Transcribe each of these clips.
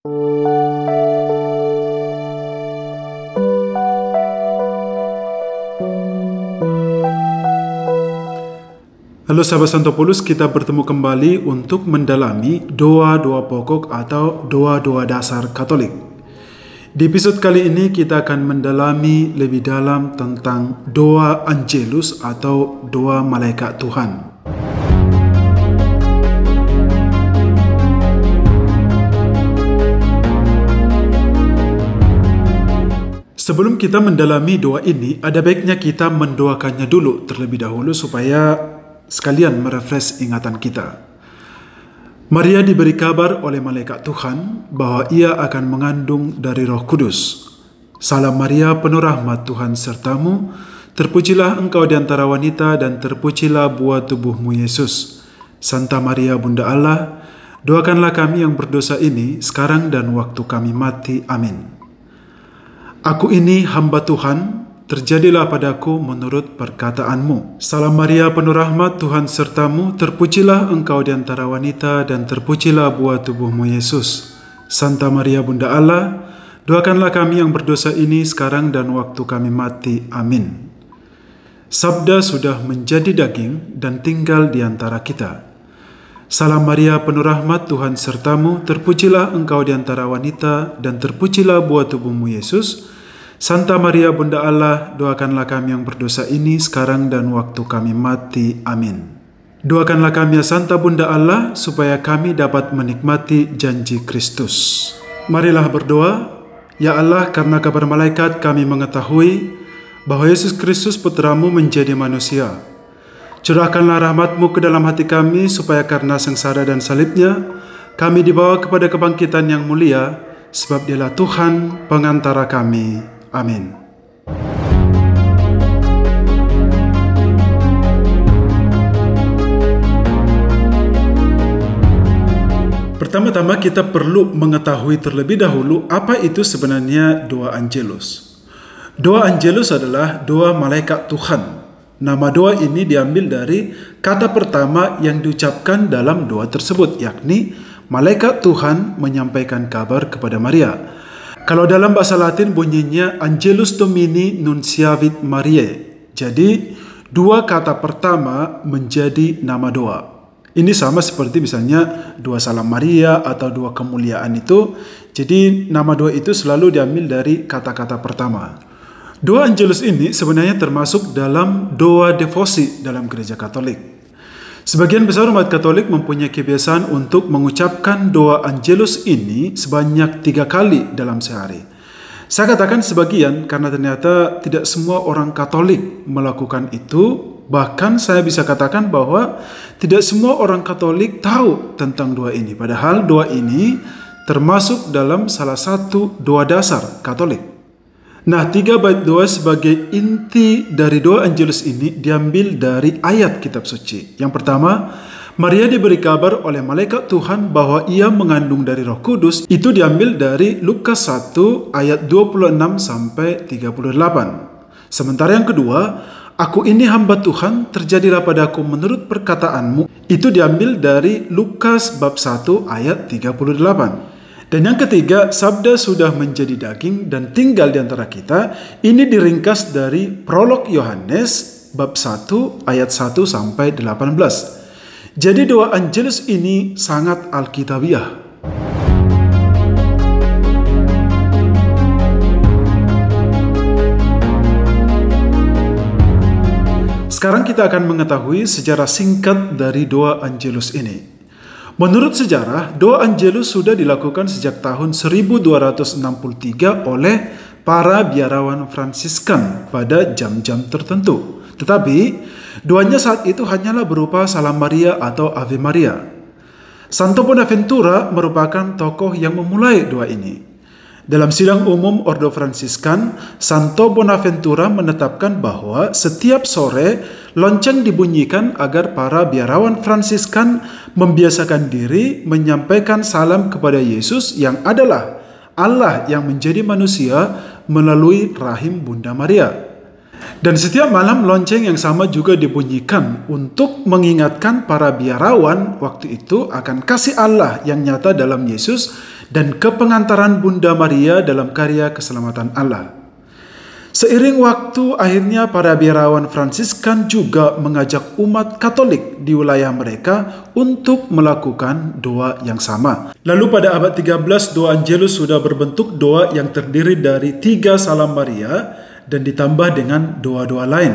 Halo sahabat Santopolus, kita bertemu kembali untuk mendalami doa-doa pokok atau doa-doa dasar Katolik. Di episode kali ini kita akan mendalami lebih dalam tentang doa Angelus atau doa malaikat Tuhan. Sebelum kita mendalami doa ini, ada baiknya kita mendoakannya dulu terlebih dahulu supaya sekalian merefresh ingatan kita. Maria diberi kabar oleh malaikat Tuhan bahwa ia akan mengandung dari Roh Kudus. Salam Maria, penuh rahmat, Tuhan sertamu. Terpujilah engkau di antara wanita dan terpujilah buah tubuhmu Yesus. Santa Maria Bunda Allah, doakanlah kami yang berdosa ini sekarang dan waktu kami mati. Amin. Aku ini hamba Tuhan, terjadilah padaku menurut perkataanmu. Salam Maria, penuh rahmat, Tuhan sertamu. Terpujilah engkau di antara wanita dan terpujilah buah tubuhmu Yesus. Santa Maria Bunda Allah, doakanlah kami yang berdosa ini sekarang dan waktu kami mati. Amin. Sabda sudah menjadi daging dan tinggal di antara kita. Salam Maria, penuh rahmat, Tuhan sertamu. Terpujilah engkau di antara wanita dan terpujilah buah tubuhmu Yesus. Santa Maria Bunda Allah, doakanlah kami yang berdosa ini sekarang dan waktu kami mati. Amin. Doakanlah kami ya Santa Bunda Allah, supaya kami dapat menikmati janji Kristus. Marilah berdoa. Ya Allah, karena kabar malaikat kami mengetahui bahwa Yesus Kristus Putramu menjadi manusia. Curahkanlah rahmat-Mu ke dalam hati kami, supaya karena sengsara dan salibnya, kami dibawa kepada kebangkitan yang mulia, sebab Dialah Tuhan pengantara kami. Amin. Pertama-tama kita perlu mengetahui terlebih dahulu apa itu sebenarnya doa Angelus. Doa Angelus adalah doa malaikat Tuhan. Nama doa ini diambil dari kata pertama yang diucapkan dalam doa tersebut, yakni malaikat Tuhan menyampaikan kabar kepada Maria. Kalau dalam bahasa Latin bunyinya Angelus Domini Nunciavit Mariae. Jadi dua kata pertama menjadi nama doa. Ini sama seperti misalnya dua salam Maria atau dua kemuliaan itu. Jadi nama doa itu selalu diambil dari kata-kata pertama. Doa Angelus ini sebenarnya termasuk dalam doa devosi dalam gereja Katolik. Sebagian besar umat Katolik mempunyai kebiasaan untuk mengucapkan doa Angelus ini sebanyak 3 kali dalam sehari. Saya katakan sebagian karena ternyata tidak semua orang Katolik melakukan itu. Bahkan saya bisa katakan bahwa tidak semua orang Katolik tahu tentang doa ini. Padahal doa ini termasuk dalam salah satu doa dasar Katolik. Nah, 3 bait doa sebagai inti dari doa Angelus ini diambil dari ayat kitab suci. Yang pertama, Maria diberi kabar oleh malaikat Tuhan bahwa ia mengandung dari Roh Kudus. Itu diambil dari Lukas 1 ayat 26 sampai 38. Sementara yang kedua, aku ini hamba Tuhan, terjadilah padaku menurut perkataanmu. Itu diambil dari Lukas bab 1 ayat 38. Dan yang ketiga, sabda sudah menjadi daging dan tinggal di antara kita. Ini diringkas dari prolog Yohanes bab 1 ayat 1 sampai 18. Jadi doa Angelus ini sangat alkitabiah. Sekarang kita akan mengetahui sejarah singkat dari doa Angelus ini. Menurut sejarah, doa Angelus sudah dilakukan sejak tahun 1263 oleh para biarawan Fransiskan pada jam-jam tertentu. Tetapi, doanya saat itu hanyalah berupa Salam Maria atau Ave Maria. Santo Bonaventura merupakan tokoh yang memulai doa ini. Dalam sidang umum Ordo Fransiskan, Santo Bonaventura menetapkan bahwa setiap sore lonceng dibunyikan agar para biarawan Fransiskan membiasakan diri menyampaikan salam kepada Yesus yang adalah Allah yang menjadi manusia melalui rahim Bunda Maria. Dan setiap malam lonceng yang sama juga dibunyikan untuk mengingatkan para biarawan waktu itu akan kasih Allah yang nyata dalam Yesus dan kepengantaran Bunda Maria dalam karya keselamatan Allah. Seiring waktu, akhirnya para biarawan Fransiskan juga mengajak umat Katolik di wilayah mereka untuk melakukan doa yang sama. Lalu pada abad 13, doa Angelus sudah berbentuk doa yang terdiri dari 3 salam Maria dan ditambah dengan doa-doa lain.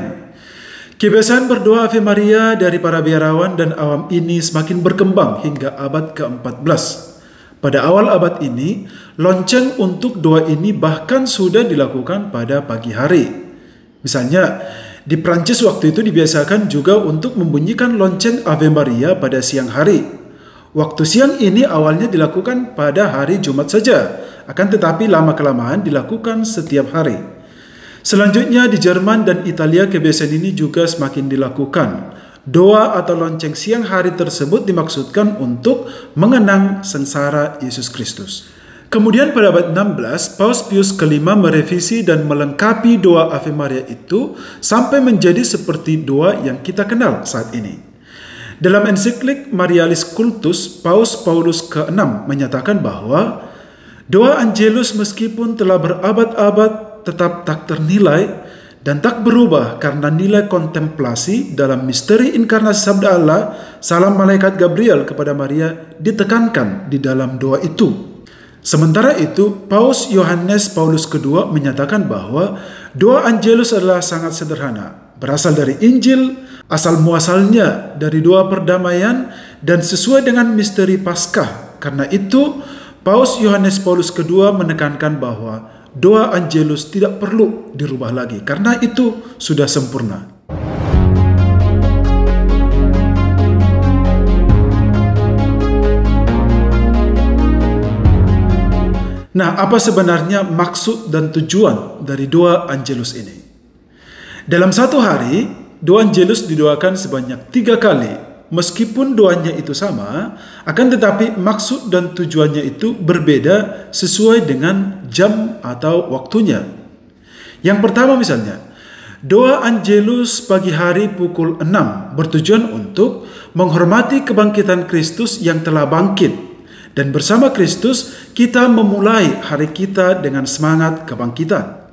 Kebiasaan berdoa Ave Maria dari para biarawan dan awam ini semakin berkembang hingga abad ke-14. Pada awal abad ini, lonceng untuk doa ini bahkan sudah dilakukan pada pagi hari. Misalnya, di Prancis waktu itu dibiasakan juga untuk membunyikan lonceng Ave Maria pada siang hari. Waktu siang ini awalnya dilakukan pada hari Jumat saja, akan tetapi lama-kelamaan dilakukan setiap hari. Selanjutnya di Jerman dan Italia kebiasaan ini juga semakin dilakukan. Doa atau lonceng siang hari tersebut dimaksudkan untuk mengenang sengsara Yesus Kristus. Kemudian pada abad 16, Paus Pius kelima merevisi dan melengkapi doa Ave Maria itu sampai menjadi seperti doa yang kita kenal saat ini. Dalam ensiklik Marialis Cultus, Paus Paulus ke-6 menyatakan bahwa doa Angelus meskipun telah berabad-abad tetap tak ternilai dan tak berubah karena nilai kontemplasi dalam misteri inkarnasi sabda Allah, salam malaikat Gabriel kepada Maria ditekankan di dalam doa itu. Sementara itu, Paus Yohanes Paulus II menyatakan bahwa doa Angelus adalah sangat sederhana, berasal dari Injil, asal muasalnya dari doa perdamaian dan sesuai dengan misteri Paskah. Karena itu, Paus Yohanes Paulus II menekankan bahwa doa Angelus tidak perlu dirubah lagi karena itu sudah sempurna. Nah, apa sebenarnya maksud dan tujuan dari doa Angelus ini? Dalam satu hari, doa Angelus didoakan sebanyak 3 kali. Meskipun doanya itu sama, akan tetapi maksud dan tujuannya itu berbeda sesuai dengan jam atau waktunya. Yang pertama misalnya, doa Angelus pagi hari pukul 6 bertujuan untuk menghormati kebangkitan Kristus yang telah bangkit. Dan bersama Kristus kita memulai hari kita dengan semangat kebangkitan.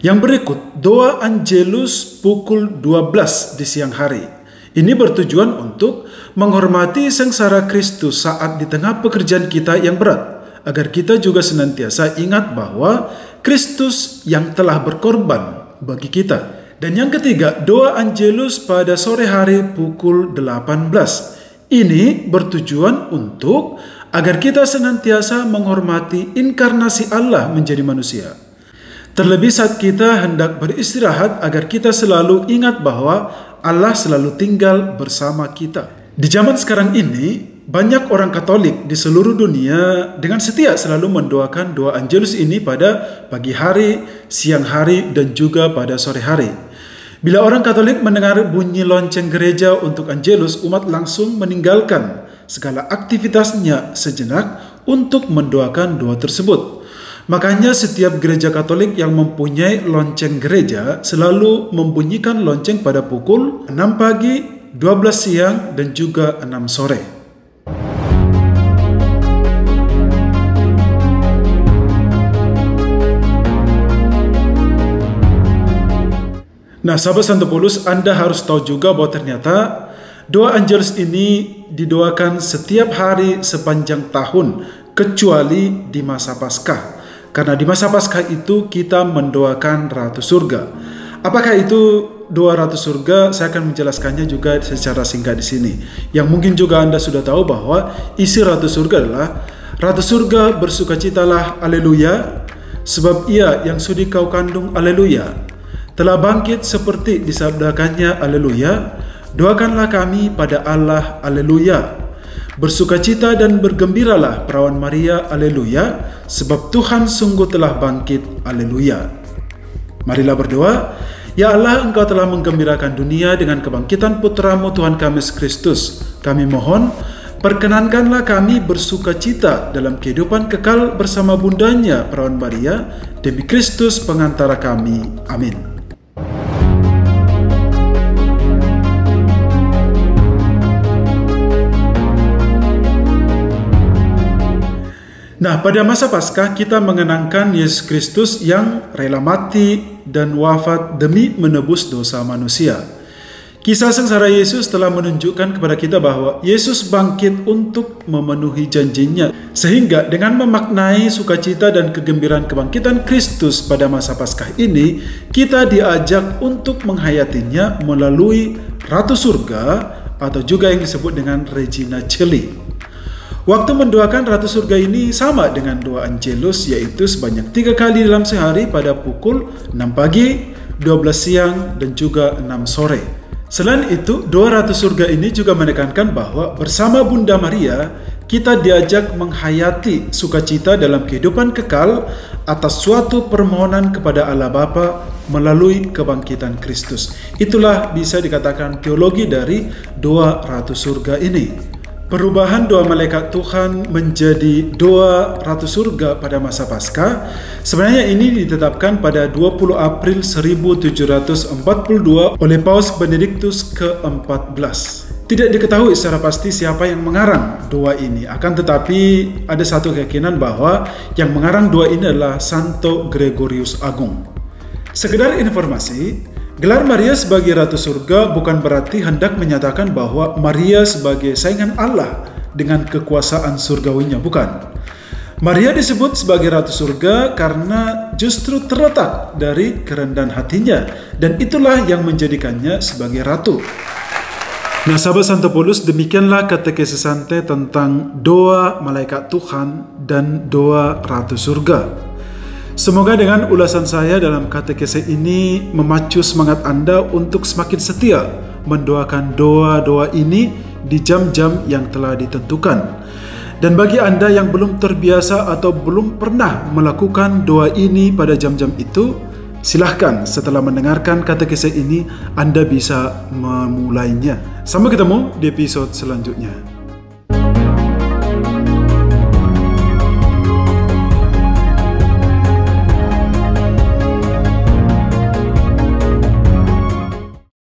Yang berikut, doa Angelus pukul 12 di siang hari. Ini bertujuan untuk menghormati sengsara Kristus saat di tengah pekerjaan kita yang berat, agar kita juga senantiasa ingat bahwa Kristus yang telah berkorban bagi kita. Dan yang ketiga, doa Angelus pada sore hari pukul 18. Ini bertujuan untuk agar kita senantiasa menghormati inkarnasi Allah menjadi manusia. Terlebih saat kita hendak beristirahat agar kita selalu ingat bahwa Allah selalu tinggal bersama kita. Di zaman sekarang ini, banyak orang Katolik di seluruh dunia dengan setia selalu mendoakan doa Angelus ini pada pagi hari, siang hari, dan juga pada sore hari. Bila orang Katolik mendengar bunyi lonceng gereja untuk Angelus, umat langsung meninggalkan segala aktivitasnya sejenak untuk mendoakan doa tersebut. Makanya setiap gereja Katolik yang mempunyai lonceng gereja selalu membunyikan lonceng pada pukul 6 pagi, 12 siang, dan juga 6 sore. Nah, sahabat Santo Paulus, Anda harus tahu juga bahwa ternyata doa Angelus ini didoakan setiap hari sepanjang tahun, kecuali di masa Paskah. Karena di masa Paskah itu kita mendoakan Ratu Surga. Apakah itu doa Ratu Surga? Saya akan menjelaskannya juga secara singkat di sini. Yang mungkin juga Anda sudah tahu bahwa isi Ratu Surga adalah Ratu Surga bersukacitalah, haleluya, sebab ia yang sudi kau kandung, haleluya, telah bangkit seperti disabdakannya, haleluya. Doakanlah kami pada Allah, haleluya. Bersukacita dan bergembiralah perawan Maria, haleluya, sebab Tuhan sungguh telah bangkit, haleluya. Marilah berdoa. Ya Allah, Engkau telah menggembirakan dunia dengan kebangkitan Putra-Mu Tuhan kami Yesus Kristus. Kami mohon, perkenankanlah kami bersukacita dalam kehidupan kekal bersama bundanya perawan Maria, demi Kristus pengantara kami. Amin. Nah, pada masa Paskah kita mengenangkan Yesus Kristus yang rela mati dan wafat demi menebus dosa manusia. Kisah sengsara Yesus telah menunjukkan kepada kita bahwa Yesus bangkit untuk memenuhi janjinya. Sehingga dengan memaknai sukacita dan kegembiraan kebangkitan Kristus pada masa Paskah ini, kita diajak untuk menghayatinya melalui Ratu Surga atau juga yang disebut dengan Regina Coeli. Waktu mendoakan Ratu Surga ini sama dengan doa Angelus, yaitu sebanyak 3 kali dalam sehari pada pukul 6 pagi, 12 siang, dan juga 6 sore. Selain itu, doa Ratu Surga ini juga menekankan bahwa bersama Bunda Maria, kita diajak menghayati sukacita dalam kehidupan kekal atas suatu permohonan kepada Allah Bapa melalui kebangkitan Kristus. Itulah bisa dikatakan teologi dari doa Ratu Surga ini. Perubahan doa malaikat Tuhan menjadi doa Ratu Surga pada masa Paskah sebenarnya ini ditetapkan pada 20 April 1742 oleh Paus Benediktus ke-14. Tidak diketahui secara pasti siapa yang mengarang doa ini, akan tetapi ada satu keyakinan bahwa yang mengarang doa ini adalah Santo Gregorius Agung. Sekedar informasi, gelar Maria sebagai Ratu Surga bukan berarti hendak menyatakan bahwa Maria sebagai saingan Allah dengan kekuasaan surgawinya, bukan. Maria disebut sebagai Ratu Surga karena justru terletak dari kerendahan hatinya, dan itulah yang menjadikannya sebagai Ratu. Nah, sahabat Santo Paulus, demikianlah katekesi santai tentang doa malaikat Tuhan dan doa Ratu Surga. Semoga dengan ulasan saya dalam katekesi ini memacu semangat Anda untuk semakin setia mendoakan doa-doa ini di jam-jam yang telah ditentukan. Dan bagi Anda yang belum terbiasa atau belum pernah melakukan doa ini pada jam-jam itu, silahkan setelah mendengarkan katekesi ini Anda bisa memulainya. Sampai ketemu di episode selanjutnya.